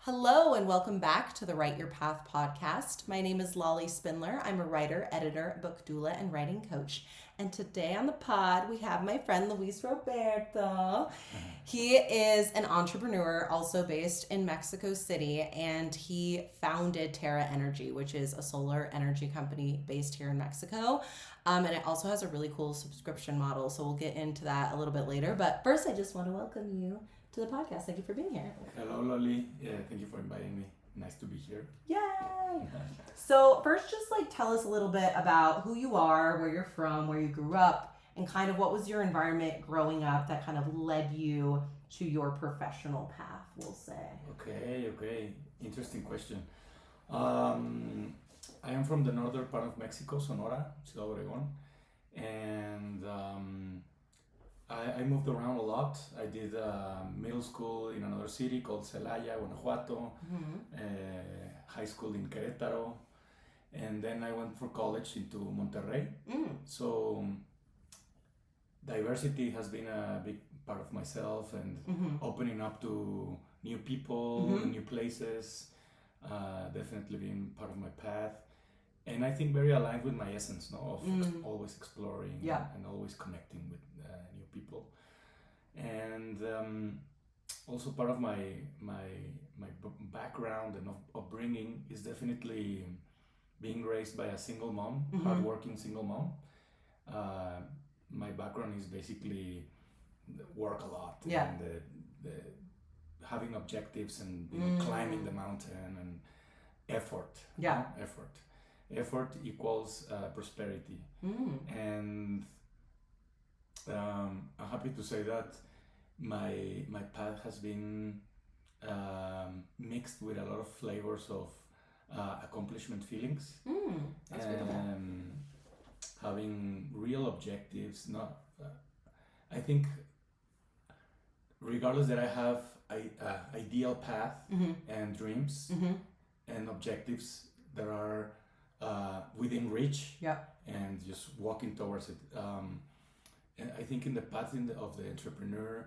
Hello and welcome back to the Write Your Path podcast. My name is Lolly Spindler. I'm a writer, editor, book doula, and writing coach. And today on the pod, we have my friend Luis Roberto. He is an entrepreneur, also based in Mexico City, and he founded Terra Energy, which is a solar energy company based here in Mexico. And it also has a really cool subscription model, so we'll get into that a little bit later. But first, I just want to welcome you to the podcast. Thank you for being here. Hello, Lolly. Yeah, thank you for inviting me. Nice to be here. Yay! So first, just tell us a little bit about who you are, where you're from, where you grew up, and kind of what was your environment growing up that kind of led you to your professional path, we'll say. Okay. Interesting question. I am from the northern part of Mexico, Sonora, Ciudad Obregón, and I moved around a lot. I did middle school in another city called Celaya, Guanajuato, high school in Querétaro, and then I went for college into Monterrey. So diversity has been a big part of myself, and opening up to new people, new places, definitely been part of my path. And I think very aligned with my essence, of always exploring and always connecting with new people. And also part of my background and upbringing is definitely being raised by a single mom, hardworking single mom. My background is basically work a lot and the having objectives and climbing the mountain and effort. Effort equals prosperity. And I'm happy to say that my path has been mixed with a lot of flavors of accomplishment feelings. That's beautiful. Having real objectives. I think regardless that I have ideal path and dreams and objectives that are within reach and just walking towards it. And I think in the path of the entrepreneur,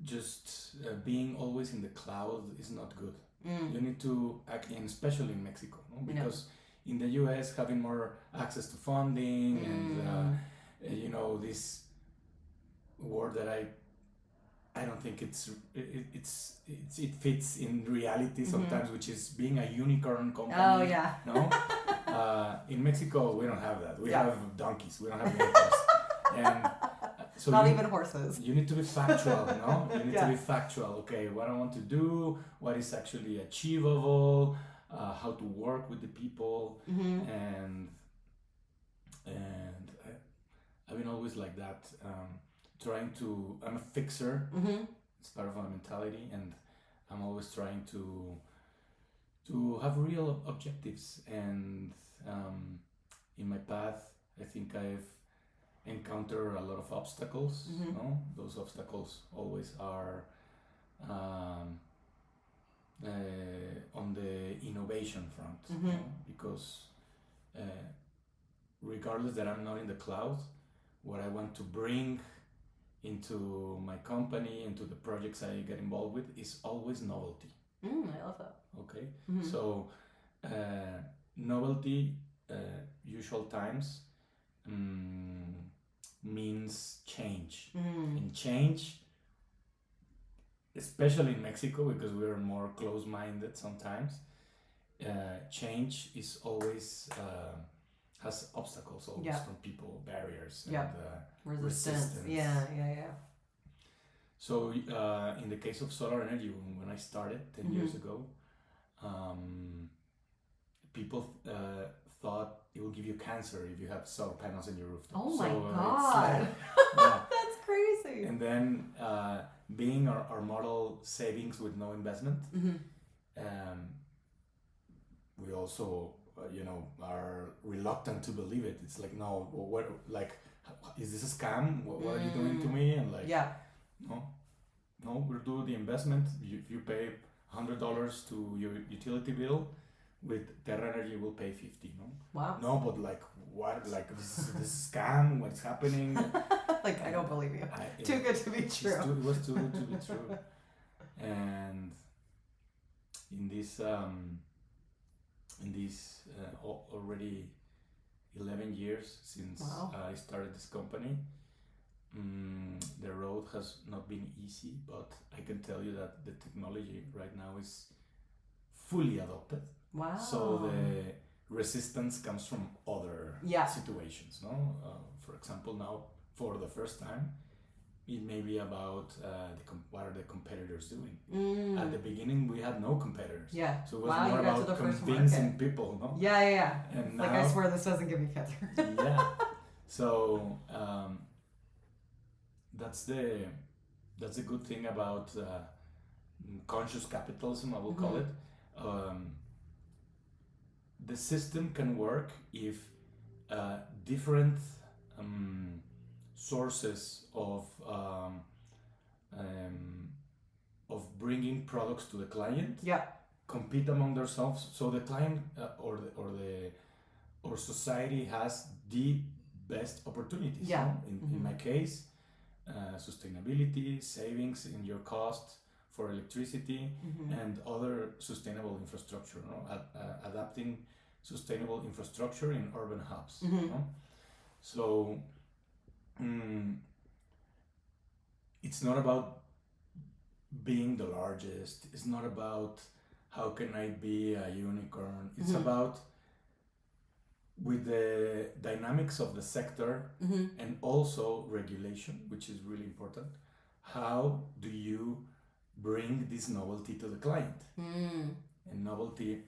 just being always in the cloud is not good. You need to act, and especially in Mexico, because in the US having more access to funding and this word that I don't think it fits in reality sometimes, which is being a unicorn company. Oh yeah. No. In Mexico, we don't have that. We have donkeys. We don't have unicorns. And so not even horses. You need to be factual, no? You need to be factual. Okay, what I want to do, what is actually achievable, how to work with the people, and I've been always like that. I'm a fixer. It's part of my mentality, and I'm always trying to have real objectives. And in my path, I think I've encountered a lot of obstacles. Those obstacles always are on the innovation front, because regardless that I'm not in the cloud, what I want to bring into my company, into the projects I get involved with, is always novelty. I love that. Okay, so novelty, usual times, means change. And change, especially in Mexico, because we're more close-minded sometimes, change is always has obstacles always from people, barriers, and resistance. So in the case of solar energy, when I started 10 years ago, people thought it will give you cancer if you have solar panels on your rooftop. Oh my God. That's crazy. And then being our model savings with no investment, we also are reluctant to believe it. It's like, no, what, is this a scam? What are you doing to me? And no, we'll do the investment. If you pay $100 to your utility bill, with Terra Energy we'll pay 50. Wow. No, but what? This scam? What's happening? I don't believe you. Too good to be true. It was too good to be true. And in in this already 11 years since I started this company. The road has not been easy, but I can tell you that the technology right now is fully adopted. Wow. So the resistance comes from other situations, no? For example, now for the first time, it may be about what are the competitors doing. At the beginning, we had no competitors. Yeah. So it was more about convincing people, no? Yeah. And like, now, I swear this doesn't give me cancer. yeah. So that's the good thing about conscious capitalism, I will call it. The system can work if different sources of bringing products to the client compete among themselves, so the client or society has the best opportunities. No? In my case, sustainability, savings in your cost for electricity, and other sustainable infrastructure. No? Adapting sustainable infrastructure in urban hubs. No? So it's not about being the largest. It's not about how can I be a unicorn. It's about, with the dynamics of the sector and also regulation, which is really important, how do you bring this novelty to the client? And novelty,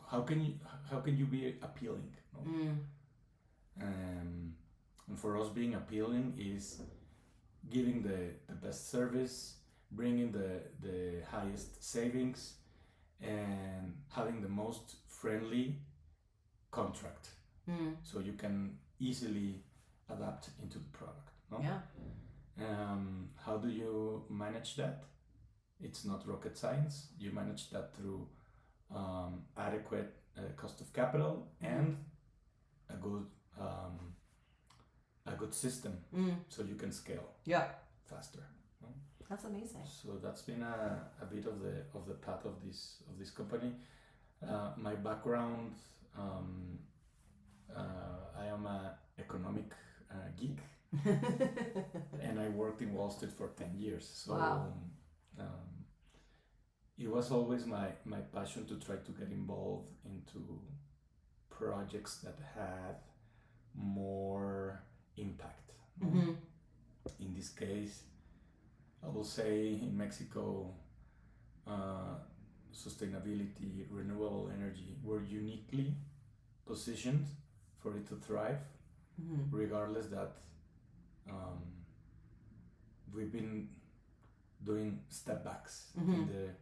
how can you be appealing? No? And for us, being appealing is giving the best service, bringing the highest savings, and having the most friendly contract, so you can easily adapt into the product. No? How do you manage that? It's not rocket science. You manage that through adequate cost of capital and a good system, so you can scale faster. No? That's amazing. So that's been a bit of the path of this company. My background, I am an economic geek, and I worked in Wall Street for 10 years. So it was always my passion to try to get involved into projects that had more impact. In this case, I will say in Mexico, sustainability, renewable energy were uniquely positioned for it to thrive, regardless that we've been doing step backs in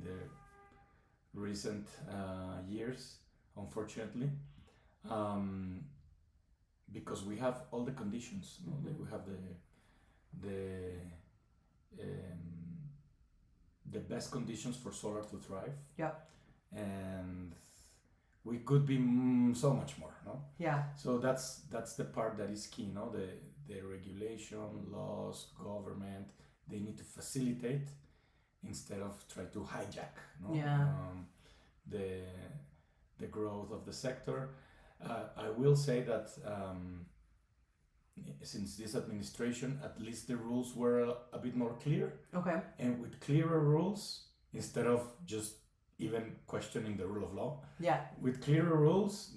the recent years, unfortunately, because we have all the conditions. We have the best conditions for solar to thrive. And we could be so much more, no? So that's the part that is key, no? The regulation, laws, government, they need to facilitate instead of try to hijack, no? The growth of the sector. I will say that since this administration, at least the rules were a bit more clear. And with clearer rules, instead of just even questioning the rule of law, with clearer rules,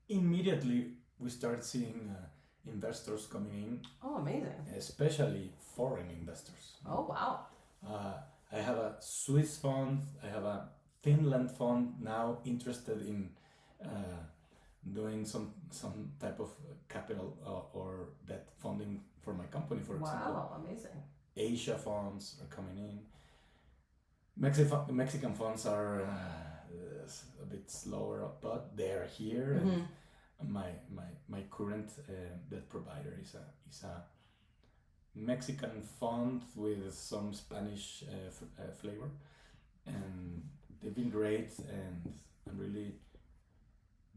immediately we start seeing investors coming in. Oh, amazing. Especially foreign investors. Oh, wow. I have a Swiss fund, I have a Finland fund now interested in doing some type of capital or debt funding for my company, for example. Wow, amazing. Asia funds are coming in. Mexican funds are a bit slower, but they're here. And my current debt provider is a Mexican fund with some Spanish flavor, and they've been great, and I'm really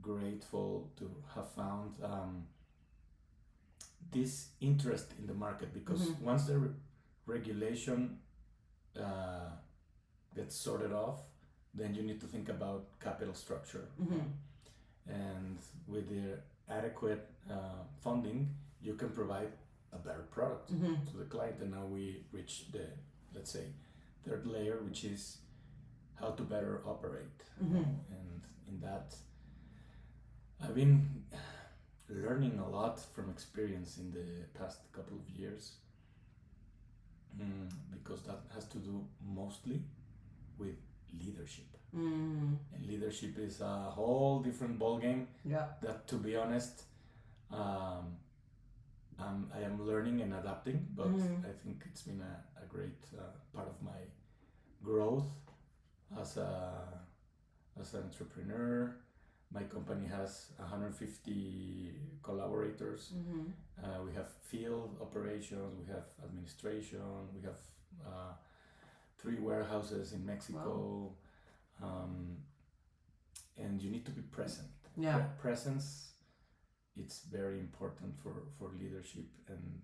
grateful to have found this interest in the market, because once the regulation gets sorted off, then you need to think about capital structure. And with the adequate funding, you can provide a better product to the client. And now we reach the, let's say, third layer, which is how to better operate. And in that, I've been learning a lot from experience in the past couple of years, because that has to do mostly with leadership. And leadership is a whole different ballgame that, to be honest, I am learning and adapting, but I think it's been a great part of my growth as an entrepreneur. My company has 150 collaborators. We have field operations, we have administration, we have 3 warehouses in Mexico. Wow. And you need to be present. Presence, it's very important for leadership. And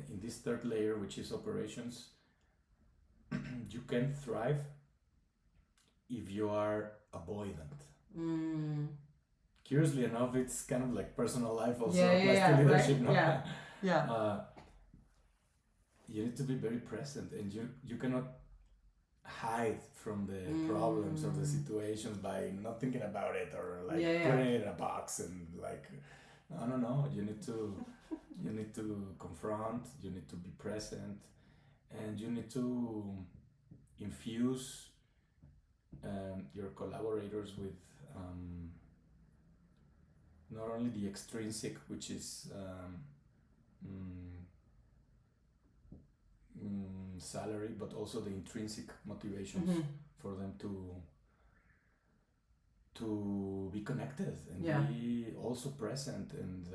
in this third layer, which is operations, you can thrive if you are avoidant. Curiously enough, it's kind of like personal life also applies to leadership. Right? No? You need to be very present, and you cannot hide from the problems or the situations by not thinking about it, or like putting it in a box and like no. You need to confront, you need to be present, and you need to infuse your collaborators with not only the extrinsic, which is salary, but also the intrinsic motivations for them to be connected and be also present and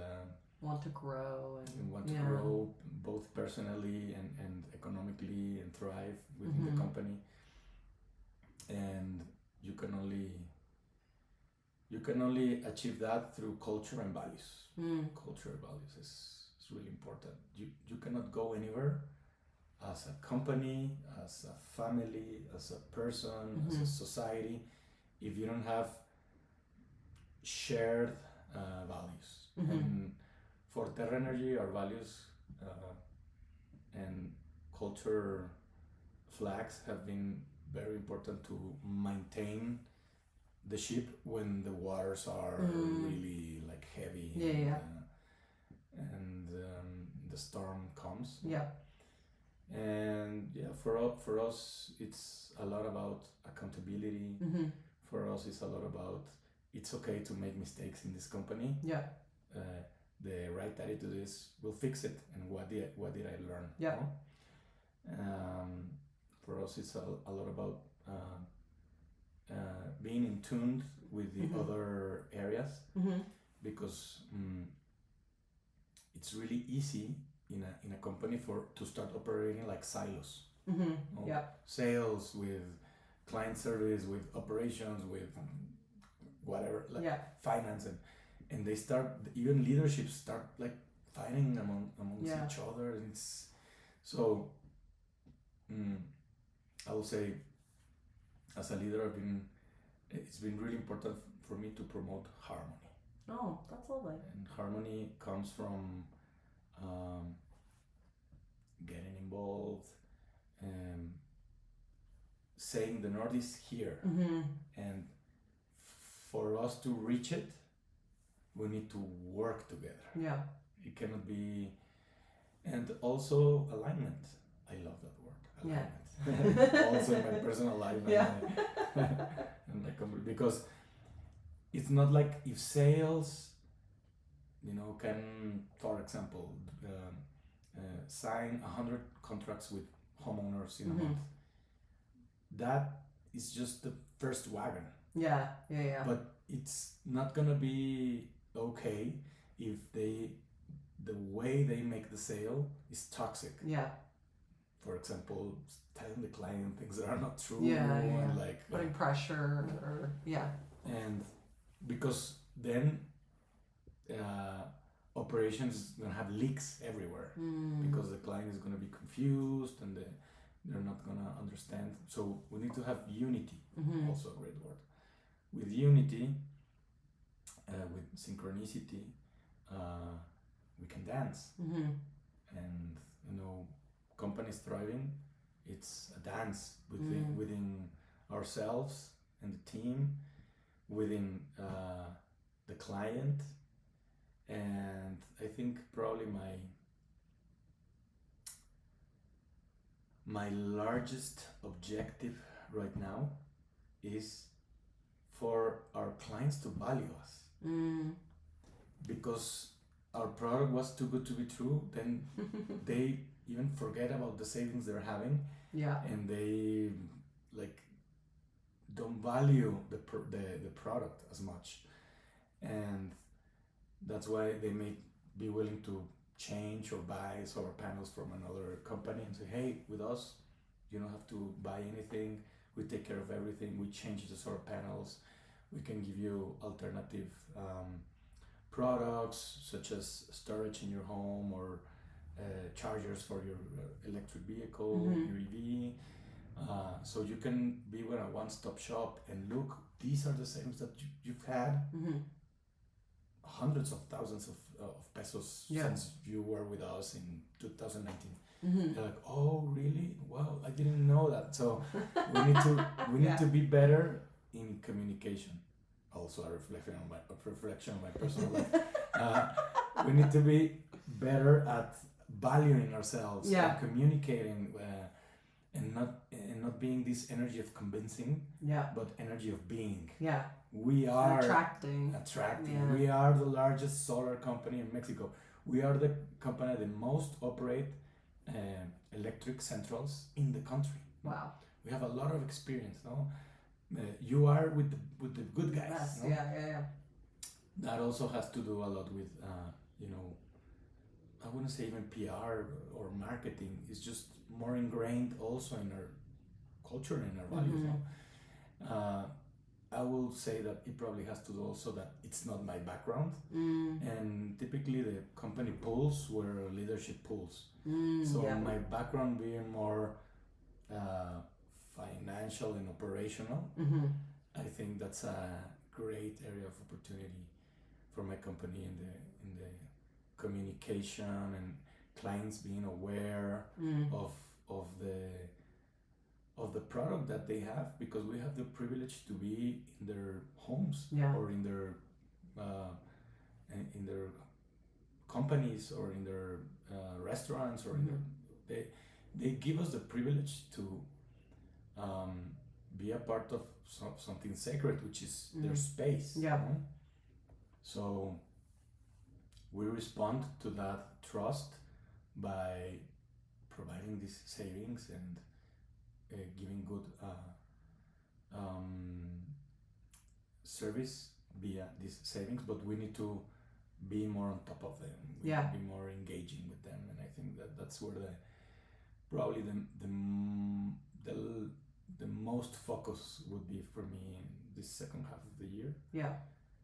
want to grow and grow both personally and economically and thrive within the company. And you can only achieve that through culture and values. Culture and values is really important. You cannot go anywhere as a company, as a family, as a person, as a society, if you don't have shared values. And for Terra Energy, our values and culture flags have been very important to maintain the ship when the waters are really like heavy and the storm comes. And for us it's a lot about accountability. For us it's a lot about it's okay to make mistakes in this company. The right attitude is we'll fix it, and what did I learn? For us it's a lot about being in tune with the other areas, because it's really easy in a company to start operating like silos. Sales with client service, with operations, with whatever, like finance, and they start, even leadership start like fighting amongst each other, and it's so I will say, as a leader, it's been really important for me to promote harmony. Oh, that's lovely. And harmony comes from getting involved, saying the North is here, and for us to reach it, we need to work together. It cannot be, and also alignment. I love that word, alignment. Also in my personal life and my company, because it's not like if sales, can, for example, sign 100 contracts with homeowners in a month. That is just the first wagon. But it's not gonna be okay if the way they make the sale is toxic. For example, telling the client things that are not true, and like putting pressure, or and because then operations is gonna have leaks everywhere, because the client is gonna be confused, and they're not gonna understand. So we need to have unity, also a great word. With unity, with synchronicity, we can dance. And companies thriving, it's a dance within ourselves and the team, within the client. And I think probably my largest objective right now is for our clients to value us. Because our product was too good to be true, then they even forget about the savings they're having. And they don't value the product as much. And that's why they may be willing to change or buy solar panels from another company and say, hey, with us, you don't have to buy anything. We take care of everything. We change the solar panels. We can give you alternative products such as storage in your home or chargers for your electric vehicle, your EV. So you can be with a one-stop shop and look, these are the savings that you've had. Hundreds of thousands of pesos since you were with us in 2019. They're like, oh really? Wow, I didn't know that. So we need to be better in communication. Also a reflection on my personal life. We need to be better at valuing ourselves and communicating, and not being this energy of convincing, but energy of being. We are attracting. We are the largest solar company in Mexico. We are the company that most operate electric centrals in the country. Wow. We have a lot of experience, no? You are with the good guys. Yes. No? Yeah. That also has to do a lot with I wouldn't say even PR or marketing. It's just more ingrained also in our culture and our values. No? I will say that it probably has to do also that it's not my background, and typically the company pulls where leadership pulls. So my background being more financial and operational, I think that's a great area of opportunity for my company in the communication and clients being aware of the product that they have, because we have the privilege to be in their homes or in their companies or in their restaurants or in their, they give us the privilege to be a part of something sacred, which is their space. So we respond to that trust by providing these savings and giving good service via these savings, but we need to be more on top of them. We need to be more engaging with them, and I think that's where probably the most focus would be for me in this second half of the year.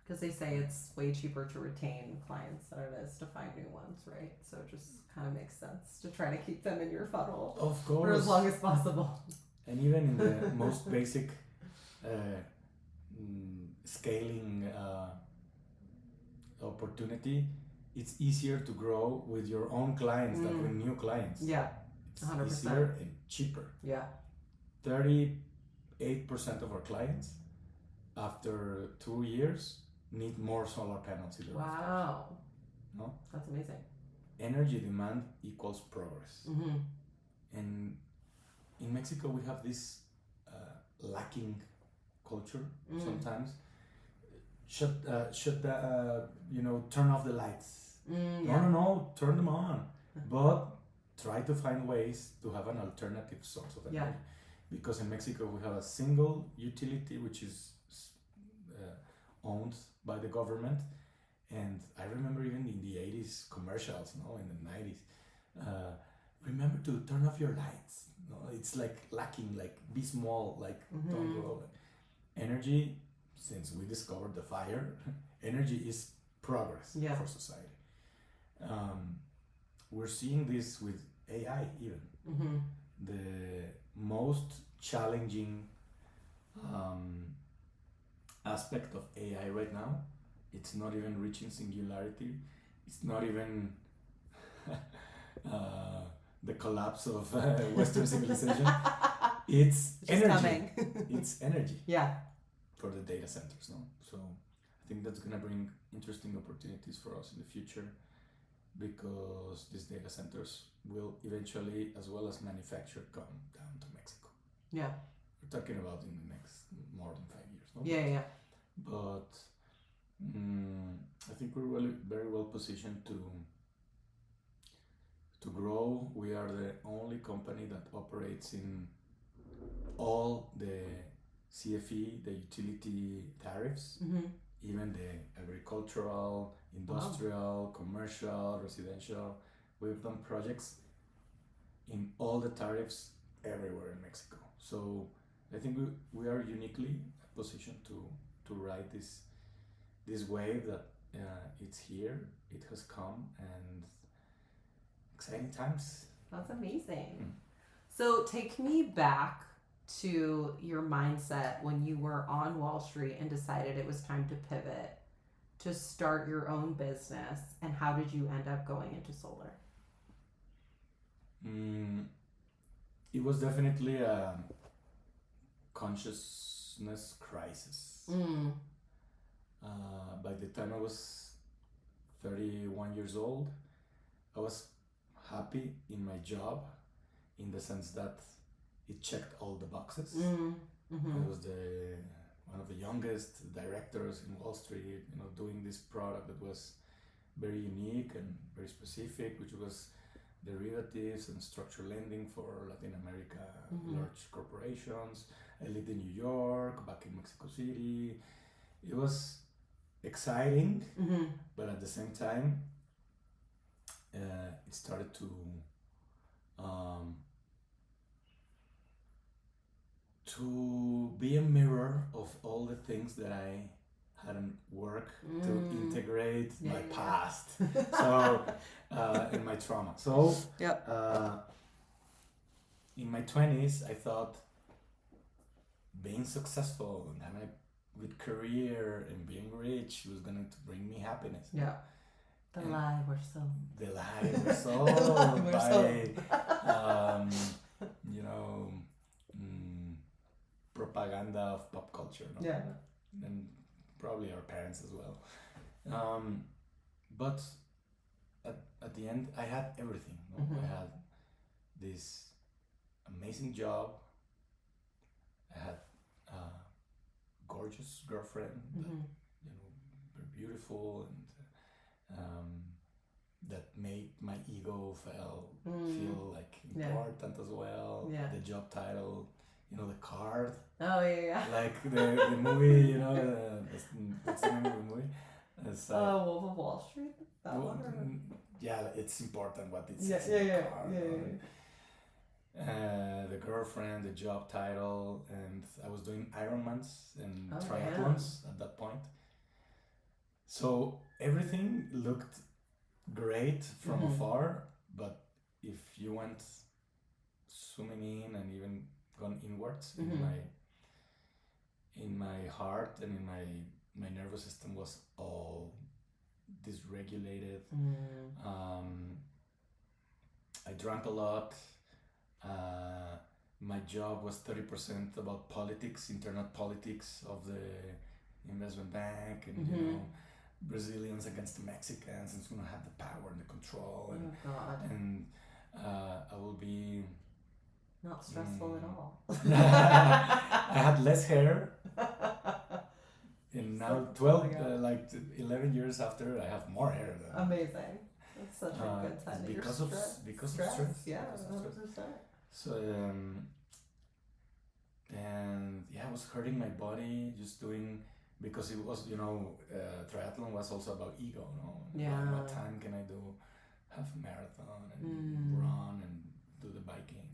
Because they say it's way cheaper to retain clients than it is to find new ones, right? So it just kind of makes sense to try to keep them in your funnel for as long as possible. And even in the most basic scaling opportunity, it's easier to grow with your own clients than with new clients. It's 100%. Easier and cheaper. 38% of our clients after 2 years need more solar panels. Wow. No? That's amazing. Energy demand equals progress. And in Mexico we have this lacking culture sometimes. Turn off the lights. No, turn them on. But try to find ways to have an alternative source of energy. Because in Mexico we have a single utility which is owned by the government, and I remember even in the 80s commercials, in the 90s, remember to turn off your lights. It's like lacking, like be small, like don't grow. Energy, since we discovered the fire, energy is progress for society. We're seeing this with AI even. the most challenging aspect of AI right now. It's not even reaching singularity. It's not even the collapse of Western civilization. It's just energy. Coming. It's energy. Yeah. For the data centers, no? So I think that's gonna bring interesting opportunities for us in the future, because these data centers will eventually, as well as manufacture, come down to Mexico. Yeah. We're talking about in the next more than 5 years, no? Yeah. But I think we're really very well positioned to grow. We are the only company that operates in all the CFE, the utility tariffs, even the agricultural, industrial, commercial, residential. We've done projects in all the tariffs everywhere in Mexico. So I think we are uniquely positioned to ride this wave that it's here, it has come, and exciting times. That's amazing. So take me back to your mindset when you were on Wall Street and decided it was time to pivot to start your own business, and how did you end up going into solar? It was definitely a consciousness crisis. By the time I was 31 years old, I was happy in my job, in the sense that it checked all the boxes. I was one of the youngest directors in Wall Street, doing this product that was very unique and very specific, which was derivatives and structured lending for Latin America, large corporations. I lived in New York, back in Mexico City. It was exciting, but at the same time, it started to be a mirror of all the things that I hadn't worked to integrate my past, so in my trauma. So in my 20s, I thought being successful and having a good career and being rich was going to bring me happiness. Yeah. The lie we're sold. The lie we're sold by, propaganda of pop culture. No? Yeah. And probably our parents as well. But at the end, I had everything. No? I had this amazing job. I had a gorgeous girlfriend that, very beautiful, and that made my ego feel like important as well. Yeah. The job title, the card. Oh yeah. Like the movie, that's the name of the movie. It's Wolf of Wall Street. That one. Or? Yeah, it's important what it says. The girlfriend, the job title, and I was doing Ironmans and triathlons at that point. So everything looked great from afar, but if you went zooming in and even gone inwards, in my heart and in my nervous system was all dysregulated. I drank a lot. My job was 30% about politics, internal politics of the investment bank, and Brazilians against the Mexicans, and it's gonna have the power and the control, and I will be not stressful at all. I had less hair, and now 11 years after, I have more hair than. Amazing. That's such a good sign. Because of stress. Yeah, 100%. So and it was hurting my body just doing, because it was triathlon was also about ego, what time can I do half a marathon and run and do the biking.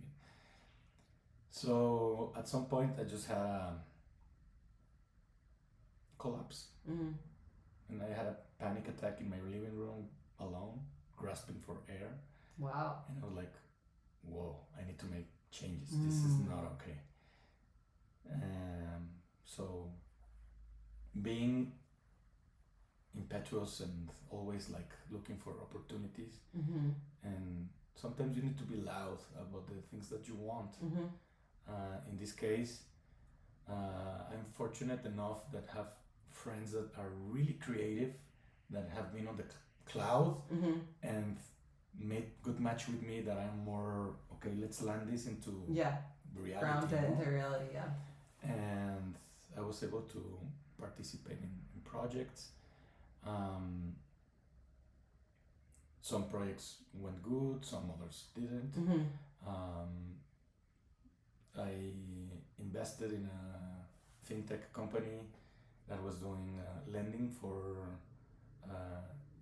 So at some point I just had a collapse, and I had a panic attack in my living room alone, grasping for air. Wow. And I was like, whoa, I need to make changes. This is not okay. So being impetuous and always like looking for opportunities, and sometimes you need to be loud about the things that you want. In this case, I'm fortunate enough that have friends that are really creative, that have been on the cloud and made good match with me, that I'm more okay, let's land this into reality, ground it into reality. And I was able to participate in projects. Some projects went good, some others didn't. I invested in a fintech company that was doing lending for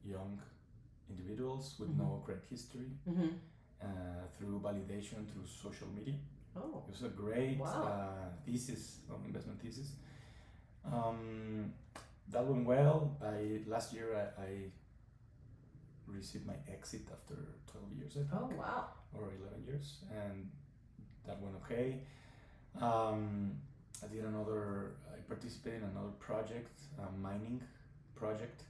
young individuals with no credit history, through validation through social media. Oh, it was a great thesis, investment thesis. That went well. Last year I received my exit after 12 years, I think. Oh, wow. Or 11 years, and that went okay. I participated in another project, a mining project.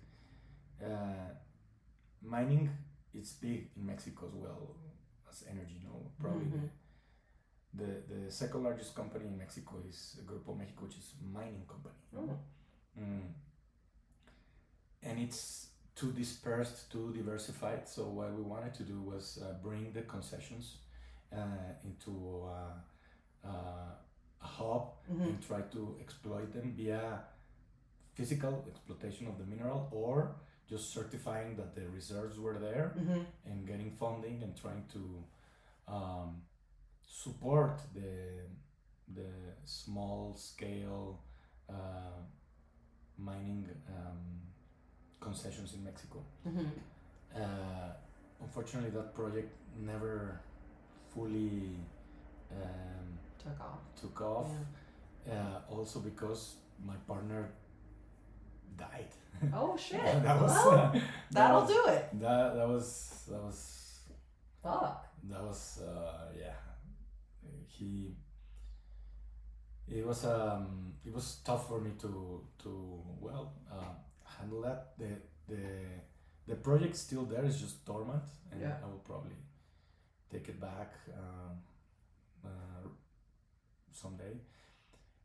Mining, it's big in Mexico as well as energy, probably the second largest company in Mexico is Grupo México, which is a mining company. And it's too dispersed, too diversified. So what we wanted to do was bring the concessions into a hub and try to exploit them via physical exploitation of the mineral, or just certifying that the reserves were there and getting funding and trying to support the small scale mining concessions in Mexico. Unfortunately, that project never fully took off. Also because my partner died. Oh shit! That was that'll do it. That was Fuck. That was it was tough for me to handle that. The project's still there, it's just dormant, and I will probably take it back someday.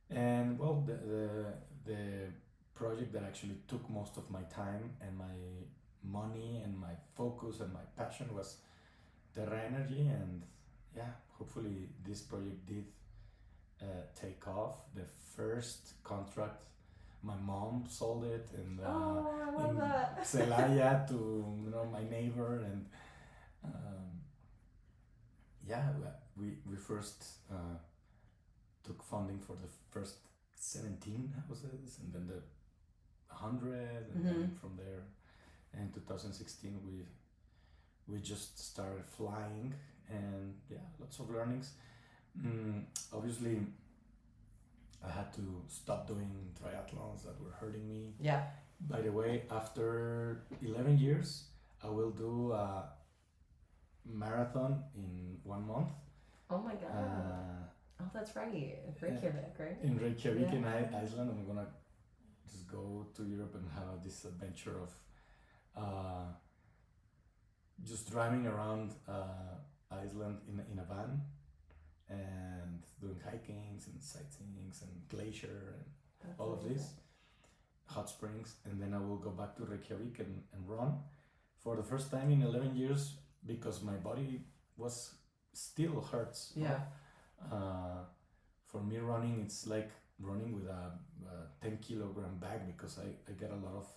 And well, the project that actually took most of my time and my money and my focus and my passion was Terra, and hopefully this project did take off. The first contract, my mom sold it, and in Celaya to my neighbor, and we first took funding for the first 17 houses, and then the 100, and then from there, in 2016 we just started flying, and lots of learnings. Obviously I had to stop doing triathlons that were hurting me. By the way, after 11 years I will do a marathon in 1 month. Oh my god. Oh, that's right. Reykjavík, right? In Reykjavík, in Iceland. I'm gonna just go to Europe and have this adventure of just driving around Iceland in a van and doing hikings and sightseeings and glacier and all of this, hot springs, and then I will go back to Reykjavík and run for the first time in 11 years, because my body was still hurts. For me, running, it's like running with a 10-kilogram bag, because I get a lot of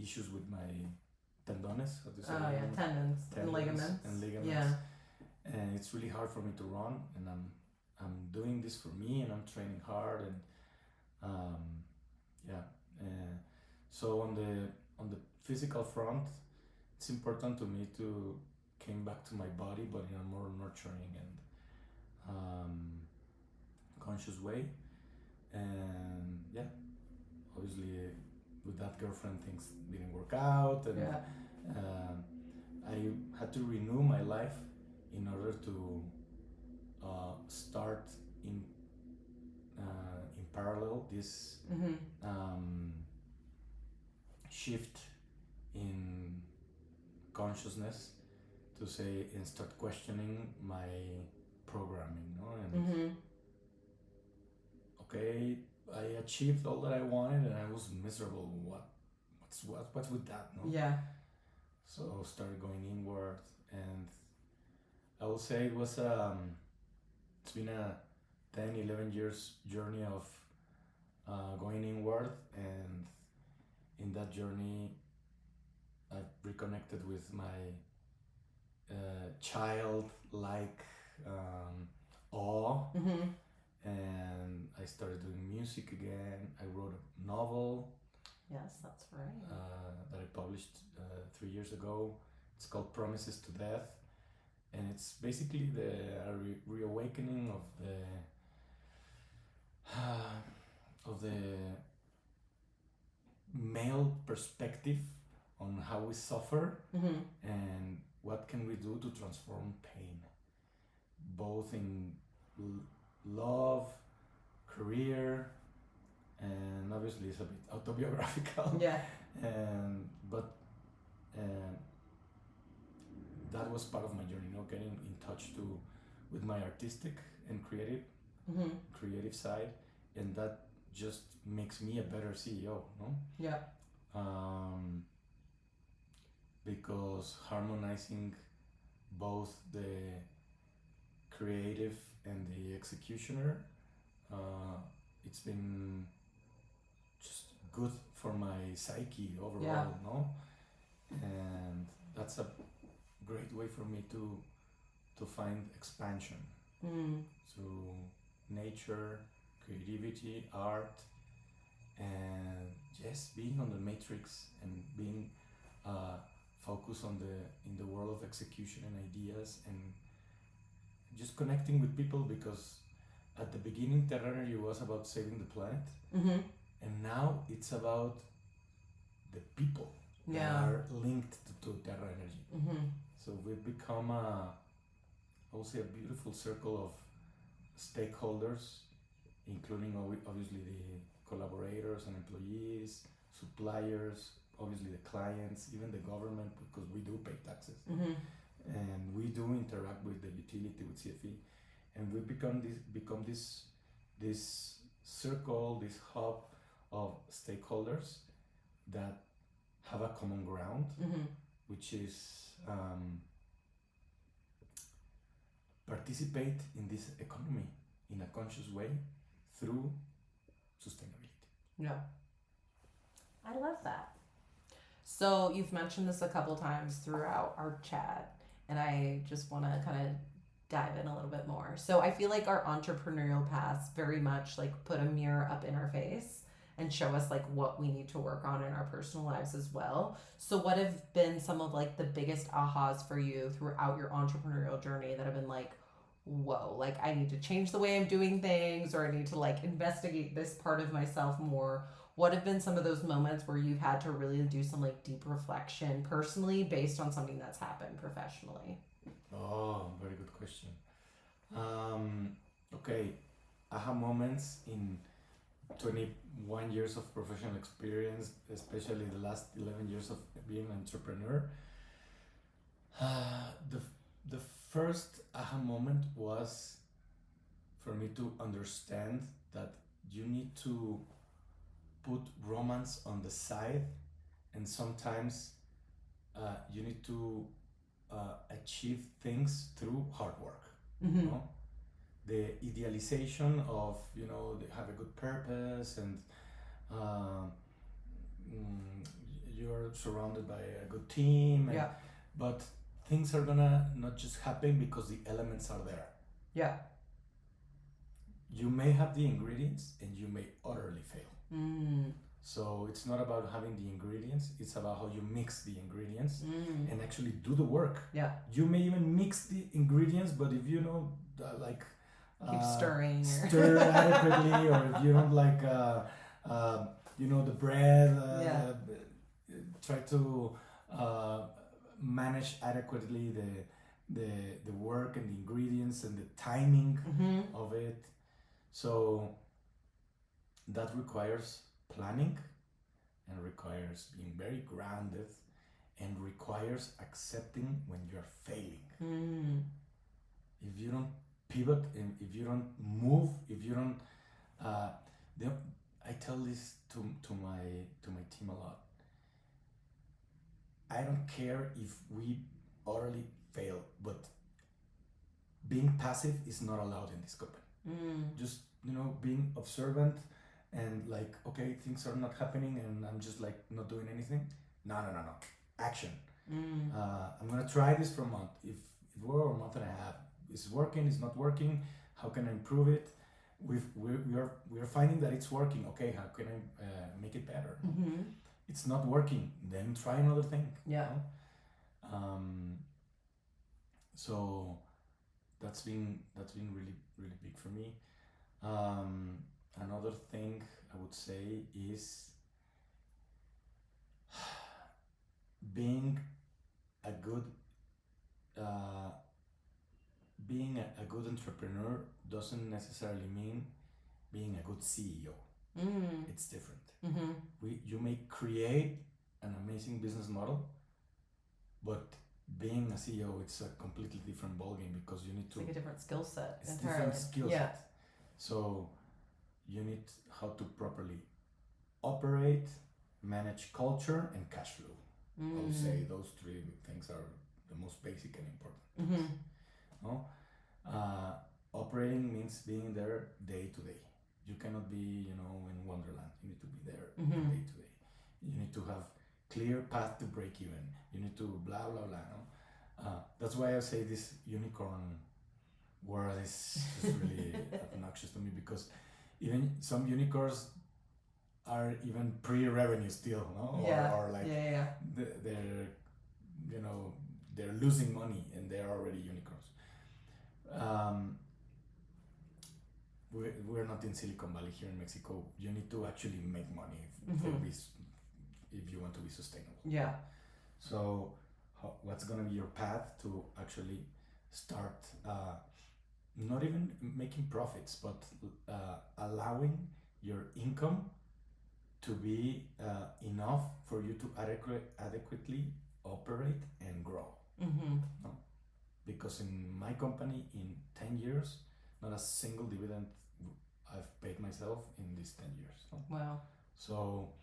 issues with my tendones. Tendons and ligaments. And it's really hard for me to run, and I'm doing this for me, and I'm training hard, and so on the physical front, it's important to me to came back to my body, but in a more nurturing and conscious way. And obviously with that girlfriend, things didn't work out, and I had to renew my life in order to start in parallel this shift in consciousness to say and start questioning my programming, no? And okay, I achieved all that I wanted and I was miserable. What's with that, no? Yeah. So started going inward, and I will say it was it's been a 10, 11 years journey of going inward, and in that journey I reconnected with my childlike awe, and I started doing music again. I wrote a novel. Yes, that's right. That I published 3 years ago. It's called Promesas to Death, and it's basically the reawakening of the male perspective on how we suffer and what can we do to transform pain, both in love, career, and obviously it's a bit autobiographical. Yeah. But that was part of my journey, getting in touch with my artistic and creative side, and that just makes me a better CEO, no? Yeah. Because harmonizing both the creative and the executioner, it's been just good for my psyche overall, no? And that's a great way for me to find expansion through nature, creativity, art, and just being on the matrix and being focused in the world of execution and ideas, and just connecting with people, because at the beginning Terra Energy was about saving the planet, and now it's about the people that are linked to Terra Energy. So we've become I would say a beautiful circle of stakeholders, including obviously the collaborators and employees, suppliers, obviously the clients, even the government, because we do pay taxes, and we do interact with the utility, with CFE, and we become this circle, this hub of stakeholders that have a common ground, which is participate in this economy in a conscious way through sustainability. Yeah. I love that. So you've mentioned this a couple times throughout our chat, and I just want to kind of dive in a little bit more. So I feel like our entrepreneurial paths very much like put a mirror up in our face and show us like what we need to work on in our personal lives as well. So what have been some of like the biggest ahas for you throughout your entrepreneurial journey that have been like, whoa, like I need to change the way I'm doing things, or I need to like investigate this part of myself more? What have been some of those moments where you've had to really do some like deep reflection personally based on something that's happened professionally? Oh, very good question. Okay, aha moments in 21 years of professional experience, especially the last 11 years of being an entrepreneur. The first aha moment was for me to understand that you need to put romance on the side, and sometimes you need to achieve things through hard work. You know? The idealization of, they have a good purpose and you're surrounded by a good team, but things are gonna not just happen because the elements are there. Yeah. You may have the ingredients and you may utterly fail. So it's not about having the ingredients, it's about how you mix the ingredients and actually do the work. Yeah. You may even mix the ingredients, but if you don't keep stirring, stir adequately, or if you don't like the bread, try to manage adequately the work and the ingredients and the timing of it. So that requires planning and requires being very grounded and requires accepting when you're failing. If you don't pivot and if you don't move, if you don't I tell this to my team a lot. I don't care if we utterly fail, but being passive is not allowed in this company. Just, being observant and like, okay, things are not happening and I'm just like not doing anything. No. Action. I'm gonna try this for a month. If we're a month and a half, it's working, it's not working, how can I improve it? We're finding that it's working. Okay, how can I make it better? It's not working, then try another thing. Yeah. So that's been really, really big for me. Another thing I would say is being a good entrepreneur doesn't necessarily mean being a good CEO. It's different. You may create an amazing business model, but being a CEO, it's a completely different ballgame because you need to. It's like a different skill set. It's entirely. Different skill set. So you need how to properly operate, manage culture, and cash flow. I would say those three things are the most basic and important. No? Operating means being there day to day. You cannot be, in Wonderland. You need to be there day to day. You need to have clear path to break even. You need to blah blah blah. No? That's why I say this unicorn word is just really obnoxious to me because even some unicorns are even pre-revenue still, no? Or like they're they're losing money and they're already unicorns. We're not in Silicon Valley here in Mexico. You need to actually make money if you want to be sustainable. Yeah. So what's going to be your path to actually start not even making profits, but allowing your income to be enough for you to adequately operate and grow. No? Because in my company, in 10 years, not a single dividend I've paid myself in these 10 years. No? Wow. So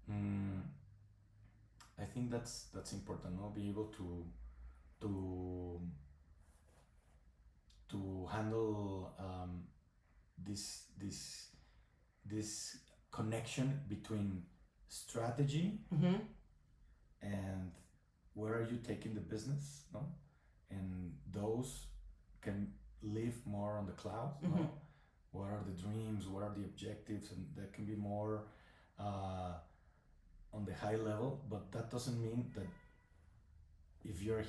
I think that's important. No, be able to handle this connection between strategy and where are you taking the business, no? And those can live more on the cloud. No? What are the dreams? What are the objectives? And that can be more on the high level, but that doesn't mean that if you're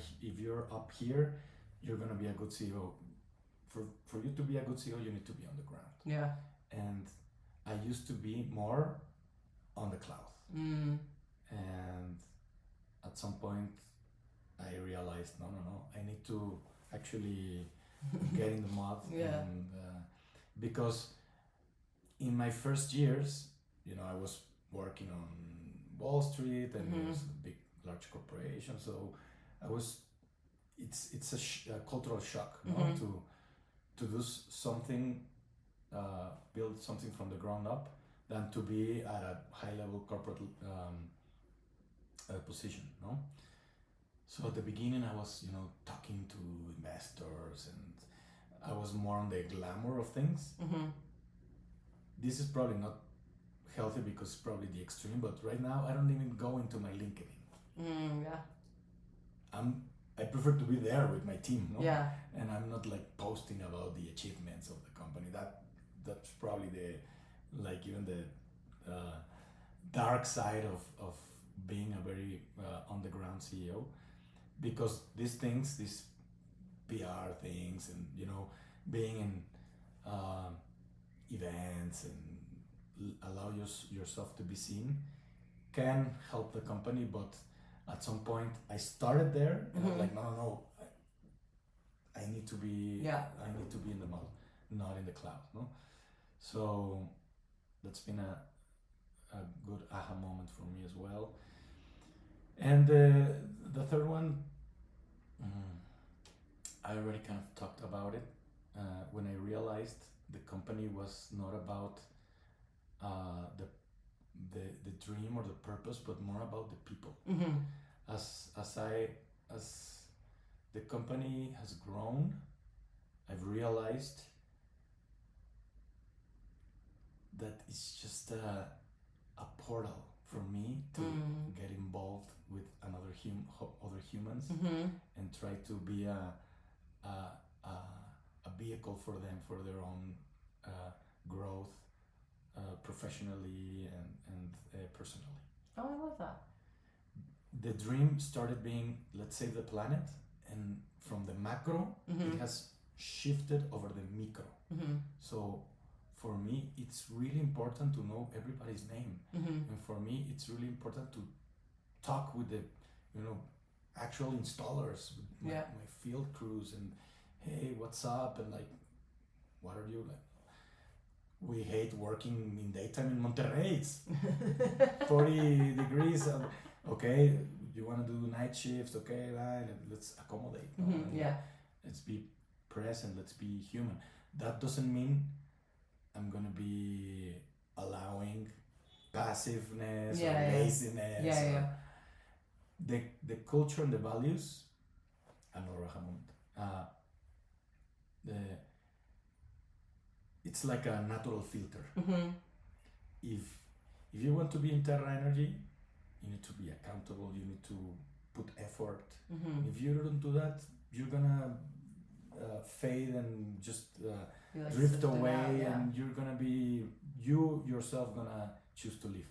up here, you're gonna be a good CEO. For you to be a good CEO, you need to be on the ground. Yeah. And I used to be more on the cloud. And at some point, I realized, no, I need to actually get in the mud. And because in my first years, I was working on Wall Street and it was a large corporation. So it's a cultural shock, no? To do something, build something from the ground up, than to be at a high level corporate position, no? So at the beginning I was, talking to investors and I was more on the glamour of things. This is probably not healthy because it's probably the extreme, but right now I don't even go into my LinkedIn. I prefer to be there with my team, no? Yeah. And I'm not like posting about the achievements of the company. That's probably even the dark side of being a very on the ground CEO, because these PR things and being in events and allow yourself to be seen can help the company, but at some point I started there and I'm like, no, I need to be in the mud, not in the cloud. No, so that's been a good aha moment for me as well. And the third one, I already kind of talked about it when I realized the company was not about the dream or the purpose, but more about the people. As the company has grown, I've realized that it's just a portal for me to get involved with other humans and try to be a vehicle for them for their own growth professionally and personally. Oh, I love that. The dream started being, let's save the planet, and from the macro it has shifted over the micro. So for me it's really important to know everybody's name, and for me it's really important to talk with the actual installers, with my field crews, and hey, what's up, and like, what are you like? We hate working in daytime in Monterrey. It's 40 degrees. Okay, you want to do night shifts? Okay, right, let's accommodate. Let's be present. Let's be human. That doesn't mean I'm gonna be allowing passiveness or laziness. The culture and the values. It's like a natural filter. If you want to be in Terra energy, you need to be accountable. You need to put effort. If you don't do that, you're gonna fade and just drift away, and you're gonna be you yourself gonna choose to leave.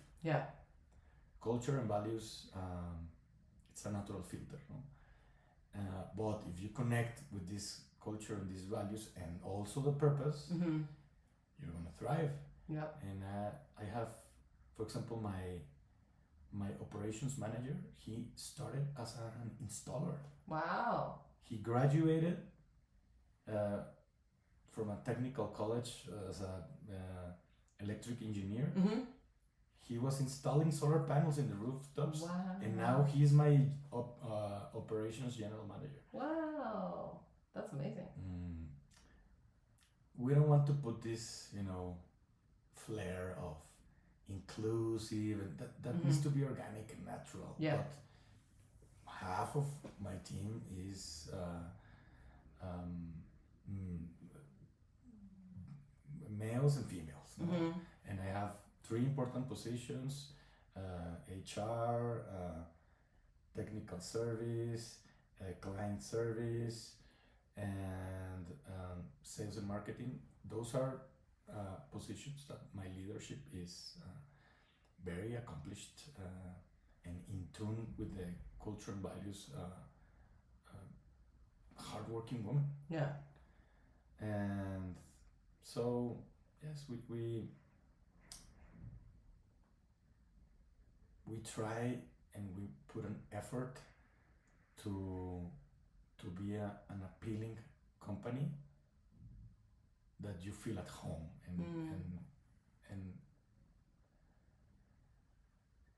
Culture and values, it's a natural filter, no? But if you connect with this culture and these values and also the purpose, you're gonna thrive. And I have, for example, my operations manager. He started as an installer. Wow. He graduated from a technical college as a electric engineer. He was installing solar panels in the rooftops. Wow. And now he's my operations general manager. Wow, that's amazing. We don't want to put this, flair of inclusive, and that needs to be organic and natural. But half of my team is males and females, and I have 3 important positions: HR, technical service, client service, and sales and marketing. Those are positions that my leadership is very accomplished and in tune with the culture and values, hardworking woman. And so yes, we try and we put an effort to be an appealing company that you feel at home, and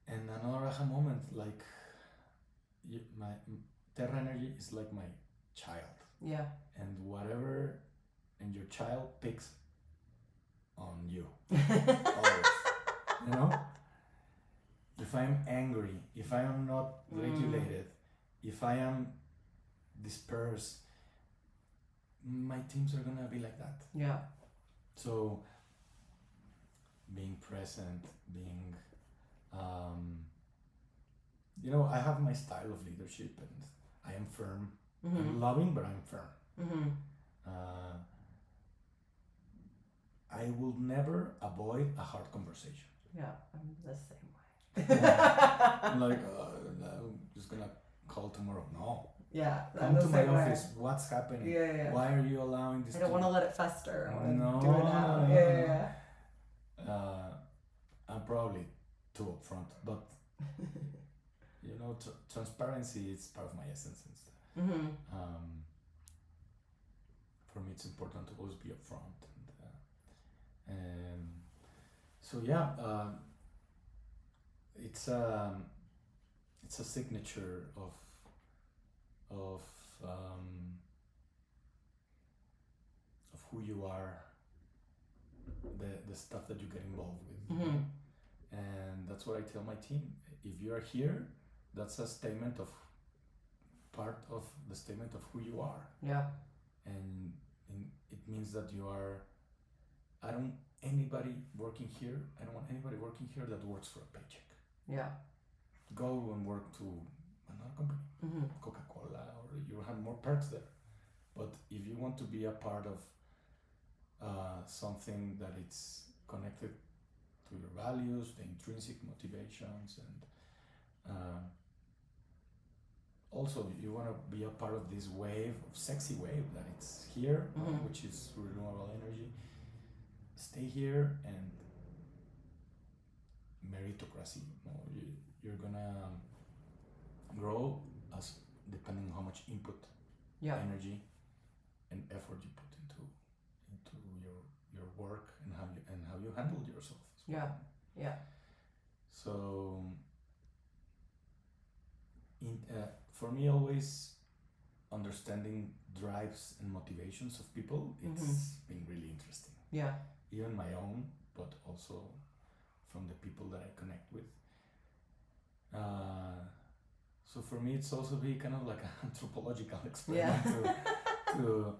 another aha moment, like my Terra energy is like my child, and whatever, and your child picks on you always. If I'm angry, if I am not regulated, if I am dispersed, my teams are gonna be like that. So being present, being I have my style of leadership, and I am firm. I'm loving, but I'm firm. I will never avoid a hard conversation. I'm the same way. I'm like, I'm just gonna call tomorrow. No. Come to my office. What's happening? Why are you allowing this? I don't want to let it fester. I want to do it now. I'm probably too upfront, but transparency is part of my essence. for me it's important to always be upfront. And so yeah, it's a signature of who you are, the stuff that you get involved with. Mm-hmm. And that's what I tell my team. If you are here, that's a statement of part of the statement of who you are. Yeah. And it means that you are. I don't want anybody working here that works for a paycheck. Yeah. Go and work to another company, mm-hmm. Coca-Cola, or you have more perks there. But if you want to be a part of something that it's connected to your values, the intrinsic motivations, and also you want to be a part of this wave, of sexy wave that it's here, mm-hmm. which is renewable energy. Stay here, and meritocracy. You're gonna grow as depending on how much input, energy, and effort you put into your work and how you handle yourself. Yeah. So, for me, always understanding drives and motivations of people. It's mm-hmm. been really interesting. Yeah. Even my own, but also from the people that I connect with. So for me, it's also be kind of like an anthropological experiment to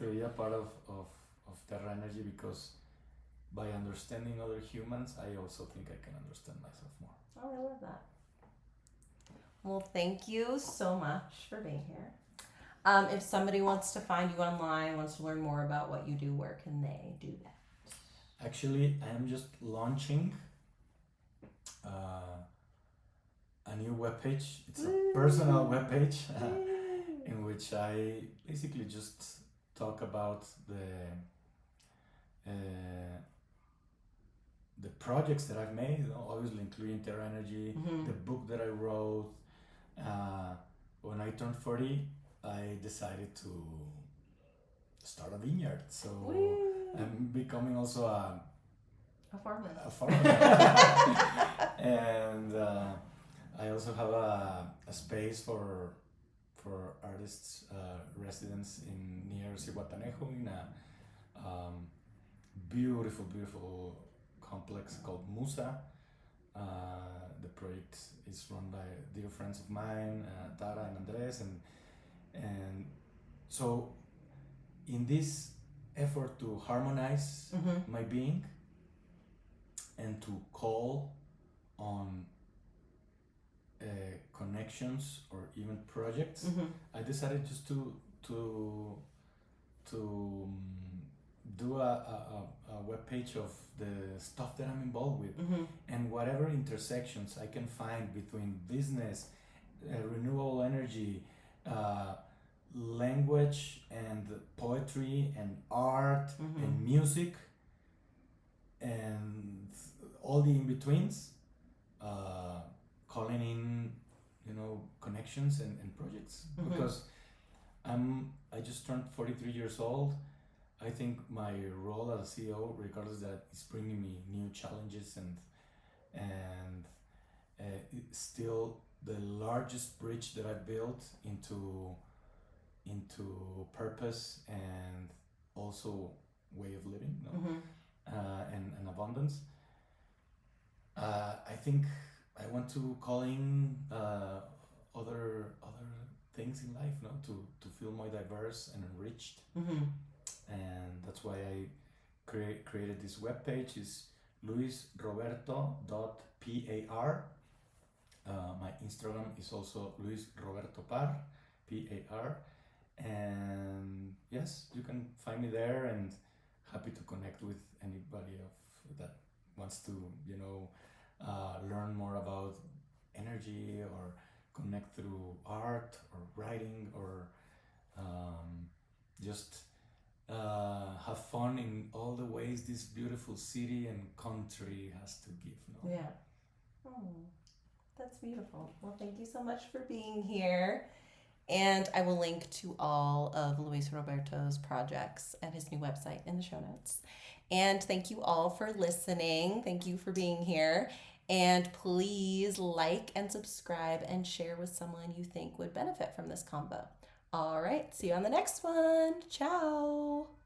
be a part of Terra Energy, because by understanding other humans, I also think I can understand myself more. Oh, I love that. Well, thank you so much for being here. If somebody wants to find you online, wants to learn more about what you do, where can they do that? Actually, I am just launching a new webpage. It's a personal webpage in which I basically just talk about the projects that I've made, obviously including Terra Energy, mm-hmm. the book that I wrote. When I turned 40, I decided to start a vineyard. So I'm becoming also a farmer. And I also have a space for artists, residents near Zihuatanejo, in a beautiful complex called Musa. The project is run by dear friends of mine, Terra and Andres, and so in this effort to harmonize mm-hmm. my being and to call on connections or even projects, mm-hmm. I decided just to do a web page of the stuff that I'm involved with, mm-hmm. and whatever intersections I can find between business, renewable energy, language and poetry and art mm-hmm. and music and all the in-betweens, calling in connections and projects, mm-hmm. because I just turned 43 years old. I think my role as a CEO, regardless that, is bringing me new challenges and it's still the largest bridge that I built into purpose and also way of living, mm-hmm. and abundance. I think I want to call in other things in life, to feel more diverse and enriched. Mm-hmm. And that's why I created this webpage. Is luisroberto.par. My Instagram is also luisrobertopar, Par. And yes, you can find me there, and happy to connect with anybody that wants to learn more about energy or connect through art or writing or just have fun in all the ways this beautiful city and country has to give. Yeah. Oh, that's beautiful. Well, thank you so much for being here. And I will link to all of Luis Roberto's projects and his new website in the show notes. And thank you all for listening. Thank you for being here. And please like and subscribe and share with someone you think would benefit from this combo. All right, see you on the next one. Ciao.